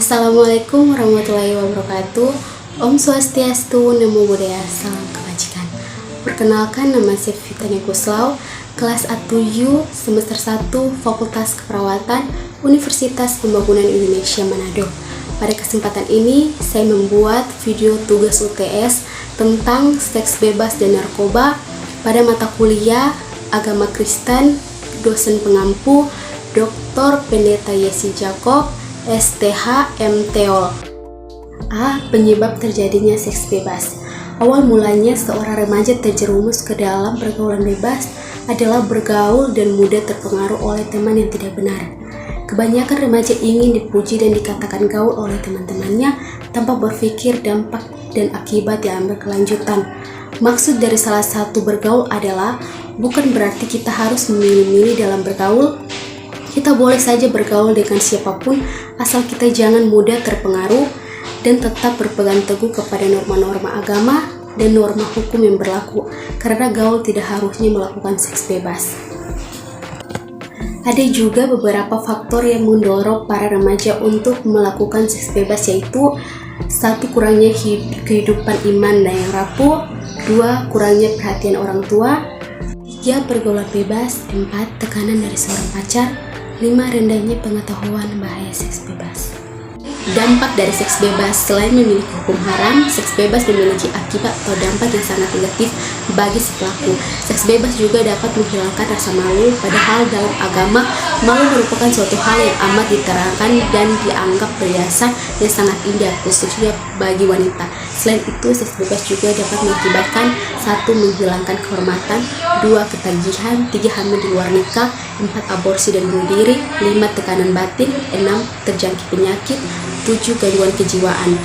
Assalamualaikum warahmatullahi wabarakatuh. Om Swastiastu, Namo Buddhaya, salam kebajikan. Perkenalkan, nama saya Fitania Kuslau, kelas A7, semester 1, Fakultas Keperawatan, Universitas Pembangunan Indonesia Manado. Pada kesempatan ini, saya membuat video tugas UTS tentang seks bebas dan narkoba pada mata kuliah Agama Kristen, dosen pengampu, Dr. Pendeta Yesi Jacob, STH MTol. A. Penyebab terjadinya seks bebas. Awal mulanya seorang remaja terjerumus ke dalam pergaulan bebas adalah bergaul dan mudah terpengaruh oleh teman yang tidak benar. Kebanyakan remaja ingin dipuji dan dikatakan gaul oleh teman-temannya tanpa berpikir dampak dan akibat yang berkelanjutan. Maksud dari salah satu bergaul adalah bukan berarti kita harus memilih-milih dalam bergaul. Kita boleh saja bergaul dengan siapapun asal kita jangan mudah terpengaruh dan tetap berpegang teguh kepada norma-norma agama dan norma hukum yang berlaku, karena gaul tidak harusnya melakukan seks bebas. Ada juga beberapa faktor yang mendorong para remaja untuk melakukan seks bebas, yaitu 1. Kurangnya kehidupan iman dan yang rapuh. 2. Kurangnya perhatian orang tua. 3. Pergaulan bebas. 4. Tekanan dari seorang pacar. 5. Rendahnya pengetahuan bahaya seks bebas. Dampak dari seks bebas. Selain memiliki hukum haram, seks bebas memiliki akibat atau dampak yang sangat negatif bagi si pelaku. Seks bebas juga dapat menghilangkan rasa malu, padahal dalam agama, malu merupakan suatu hal yang amat diterangkan dan dianggap perhiasan yang sangat indah, khususnya bagi wanita. Selain itu, seks bebas juga dapat mengakibatkan 1. Menghilangkan kehormatan, 2. Ketagihan, 3. Hamil di luar nikah, 4. Aborsi dan bunuh diri, 5. Tekanan batin, 6. Terjangkit penyakit, 7. Gangguan kejiwaan.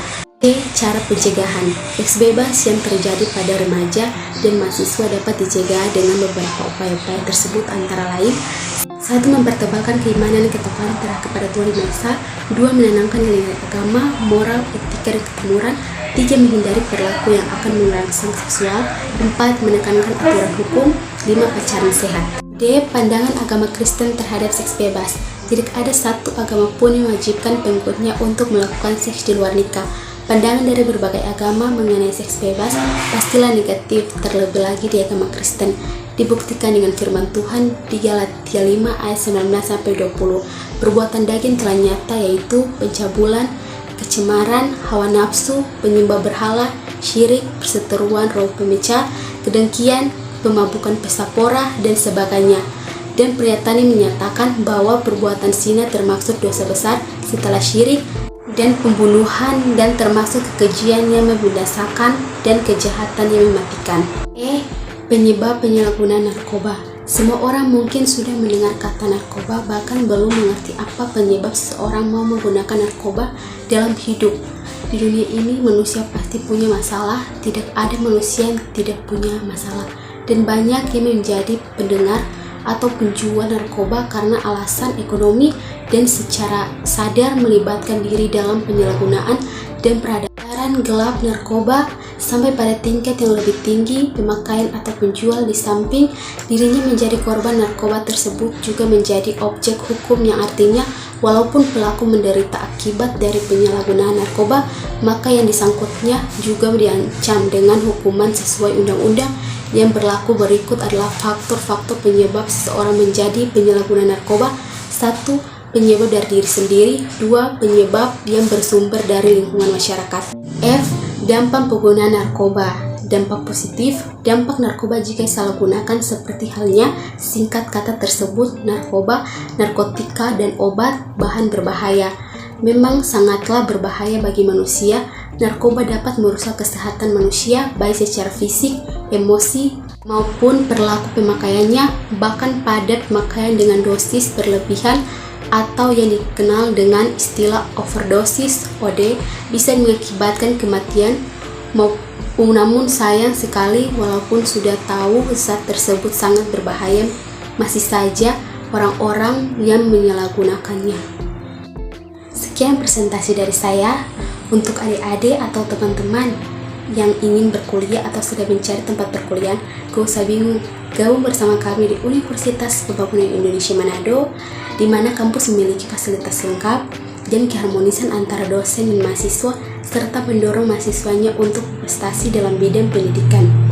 Cara pencegahan. Seks bebas yang terjadi pada remaja dan mahasiswa dapat dicegah dengan beberapa upaya-upaya tersebut, antara lain 1. Mempertebalkan keimanan dan ketakwaan kepada Tuhan Yang Maha Esa. 2. Menanamkan nilai agama, moral, etika, dan ketimuran. 3. Menghindari perilaku yang akan merangsang seksual. 4. Menekankan aturan hukum. 5. Pacaran sehat. D. Pandangan agama Kristen terhadap seks bebas. Tidak ada satu agama pun yang mewajibkan pengikutnya untuk melakukan seks di luar nikah. Pandangan dari berbagai agama mengenai seks bebas pastilah negatif, terlebih lagi di agama Kristen. Dibuktikan dengan firman Tuhan di Galatia 5 ayat 19-20. Perbuatan daging telah nyata, yaitu pencabulan, kecemaran, hawa nafsu, penyembah berhala, syirik, perseteruan, roh pemecah, kedengkian, pemabukan pesta pora, dan sebagainya. Dan pernyataan ini menyatakan bahwa perbuatan zina termasuk dosa besar setelah syirik dan pembunuhan, dan termasuk kekejian yang membinasakan dan kejahatan yang mematikan. Penyebab penyalahgunaan narkoba. Semua orang mungkin sudah mendengar kata narkoba, bahkan belum mengerti apa penyebab seseorang mau menggunakan narkoba dalam hidup. Di dunia ini manusia pasti punya masalah, tidak ada manusia yang tidak punya masalah. Dan banyak yang menjadi pendengar atau penjual narkoba karena alasan ekonomi dan secara sadar melibatkan diri dalam penyalahgunaan dan peredaran gelap narkoba sampai pada tingkat yang lebih tinggi. Pemakaian atau penjual di samping dirinya menjadi korban narkoba tersebut juga menjadi objek hukum, yang artinya walaupun pelaku menderita akibat dari penyalahgunaan narkoba, maka yang disangkutnya juga diancam dengan hukuman sesuai undang-undang. Yang berlaku berikut adalah faktor-faktor penyebab seseorang menjadi penyalahguna narkoba. 1. Penyebab dari diri sendiri. 2. Penyebab yang bersumber dari lingkungan masyarakat. F. Dampak penggunaan narkoba. Dampak positif. Dampak narkoba jika disalahgunakan seperti halnya singkat kata tersebut: narkoba, narkotika, dan obat, bahan berbahaya. Memang sangatlah berbahaya bagi manusia. Narkoba dapat merusak kesehatan manusia, baik secara fisik, emosi, maupun perilaku pemakaiannya. Bahkan pada pemakaian dengan dosis berlebihan atau yang dikenal dengan istilah overdosis (OD) bisa mengakibatkan kematian. Namun sayang sekali, walaupun sudah tahu zat tersebut sangat berbahaya, masih saja orang-orang yang menyalahgunakannya. Sekian presentasi dari saya. Untuk adik-adik atau teman-teman yang ingin berkuliah atau sedang mencari tempat perkuliahan, gak usah bingung, gabung bersama kami di Universitas Pembangunan Indonesia Manado, di mana kampus memiliki fasilitas lengkap, dan keharmonisan antara dosen dan mahasiswa, serta mendorong mahasiswanya untuk prestasi dalam bidang pendidikan.